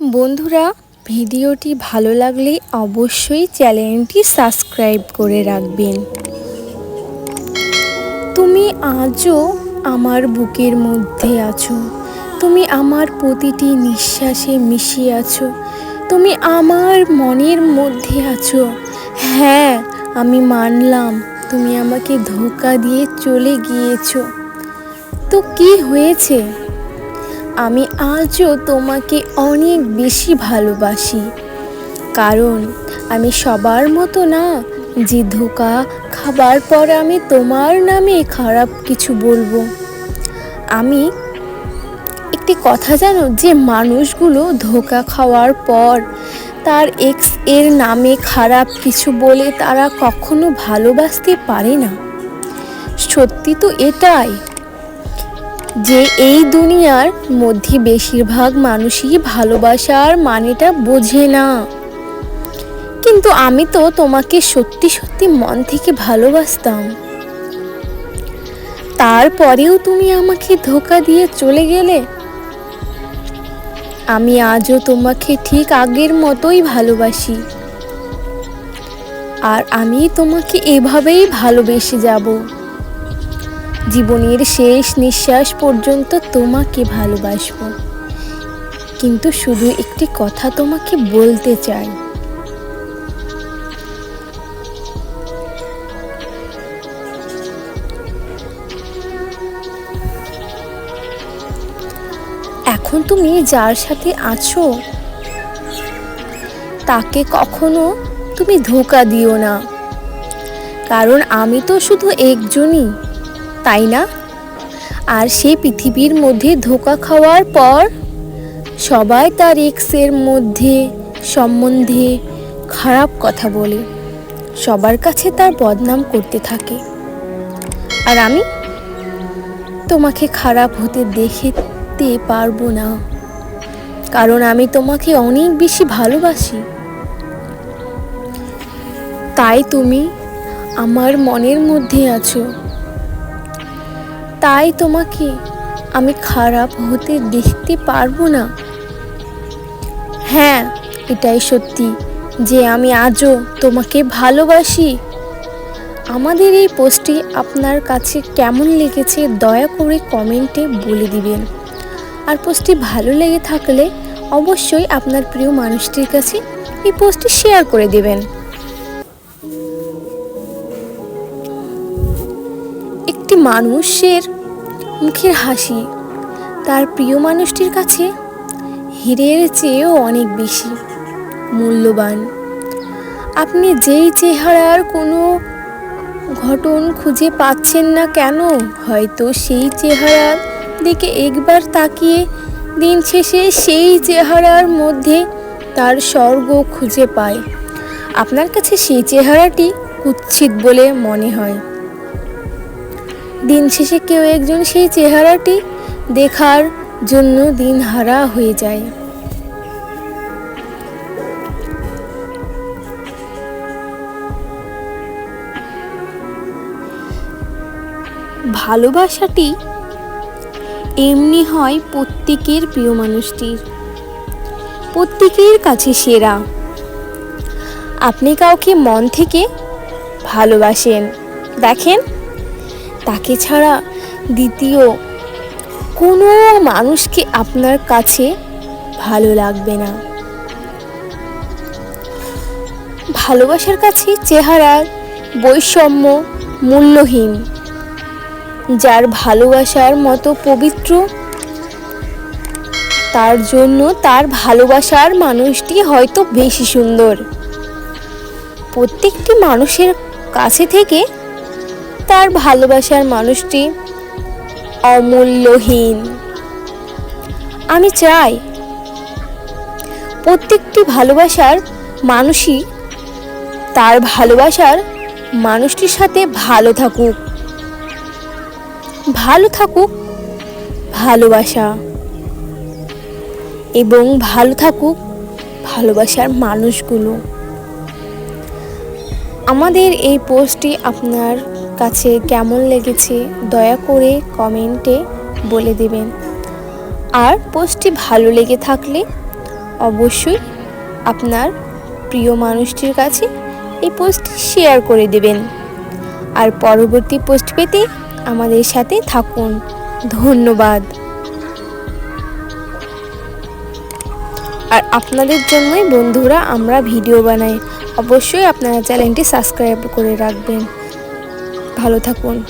বন্ধুরা, ভিডিওটি ভালো লাগলে অবশ্যই চ্যানেলটি সাবস্ক্রাইব করে রাখবেন। তুমি আজও আমার বুকের মধ্যে আছো, তুমি আমার প্রতিটি নিঃশ্বাসে মিশে আছো, তুমি আমার মনের মধ্যে আছো। হ্যাঁ, আমি মানলাম তুমি আমাকে ধোঁকা দিয়ে চলে গিয়েছো। তো কি হয়েছে? আমি আজও তোমাকে অনেক বেশি ভালোবাসি, কারণ আমি সবার মতো না যে ধোঁকা খাবার পর আমি তোমার নামে খারাপ কিছু বলবো। আমি একটি কথা জানো, যে মানুষগুলো ধোঁকা খাওয়ার পর তার এক্স এর নামে খারাপ কিছু বলে তারা কখনো ভালোবাসতে পারে না। সত্যি তো এটাই যে এই দুনিয়ার মধ্যে বেশিরভাগ মানুষই ভালোবাসার মানেটা বোঝে না। কিন্তু আমি তো তোমাকে সত্যি সত্যি মন থেকে ভালোবাসতাম, তারপরেও তুমি আমাকে ধোঁকা দিয়ে চলে গেলে। আমি আজও তোমাকে ঠিক আগের মতোই ভালোবাসি, আর আমি তোমাকে এভাবেই ভালোবেসে যাব। জীবনের শেষ নিঃশ্বাস পর্যন্ত তোমাকে ভালোবাসবো। কিন্তু শুধু একটি কথা তোমাকে বলতে চাই, এখন তুমি যার সাথে আছো তাকে কখনো তুমি ধোঁকা দিও না, কারণ আমি তো শুধু একজনই, তাই না? আর সেই পৃথিবীর মধ্যে ধোঁকা খাওয়ার পর সবাই তার এক্সের মধ্যে সম্বন্ধে খারাপ কথা বলে, সবার কাছে তার বদনাম করতে থাকে। আর আমি তোমাকে খারাপ হতে দেখতে পারবো না, কারণ আমি তোমাকে অনেক বেশি ভালোবাসি। তাই তুমি আমার মনের মধ্যে আছো, তাই তোমাকে আমি খারাপ হতে দেখতে পারবো না। হ্যাঁ, এটাই সত্যি যে আমি আজও তোমাকে ভালোবাসি। আমাদের এই পোস্টটি আপনার কাছে কেমন লেগেছে দয়া করে কমেন্টে বলে দিবেন। আর পোস্টটি ভালো লেগে থাকলে অবশ্যই আপনার প্রিয় মানুষটির কাছে এই পোস্টটি শেয়ার করে দেবেন। একটি মানুষের মুখের হাসি তার প্রিয় মানুষটির কাছে হীরের চেয়েও অনেক বেশি মূল্যবান। আপনি যেই চেহারার কোনো ঘটন খুঁজে পাচ্ছেন না কেন, হয়তো সেই চেহারার দিকে একবার তাকিয়ে দিন শেষে সেই চেহারার মধ্যে তার স্বর্গ খুঁজে পায়। আপনার কাছে সেই চেহারাটি কুৎসিত বলে মনে হয়। দিন শেষে কেউ একজন সেই চেহারাটি দেখার জন্য দিনহারা হয়ে যায়। ভালোবাসাটি এমনি হয় প্রত্যেকের প্রিয় মানুষটির, প্রত্যেকের কাছে সেরা। আপনি কাউকে মন থেকে ভালোবাসেন, দেখেন তাকে ছাড়া দ্বিতীয় কোনো মানুষকে আপনার কাছে ভালো লাগবে না। ভালোবাসার কাছে চেহারার বৈষম্য মূল্যহীন। যার ভালোবাসার মতো পবিত্র, তার জন্য তার ভালোবাসার মানুষটি হয়তো বেশি সুন্দর। প্রত্যেকটি মানুষের কাছে থেকে তার ভালোবাসার মানুষটি অমূল্যহীন। আমি চাই প্রত্যেকটি ভালোবাসার মানুষই তার ভালোবাসার মানুষটির সাথে ভালো থাকুক, ভালো থাকুক ভালোবাসা, এবং ভালো থাকুক ভালোবাসার মানুষগুলো। আমাদের এই পোস্টটি আপনার কাছে কেমন লেগেছে দয়া করে কমেন্টে বলে দেবেন। আর পোস্টটি ভালো লেগে থাকলে অবশ্যই আপনার প্রিয় মানুষটির কাছে এই পোস্টটি শেয়ার করে দেবেন। আর পরবর্তী পোস্ট পেতে আমাদের সাথে থাকুন। ধন্যবাদ। আর আপনাদের জন্যই বন্ধুরা আমরা ভিডিও বানাই। অবশ্যই আপনারা চ্যানেলটি সাবস্ক্রাইব করে রাখবেন। ভালো থাকুন।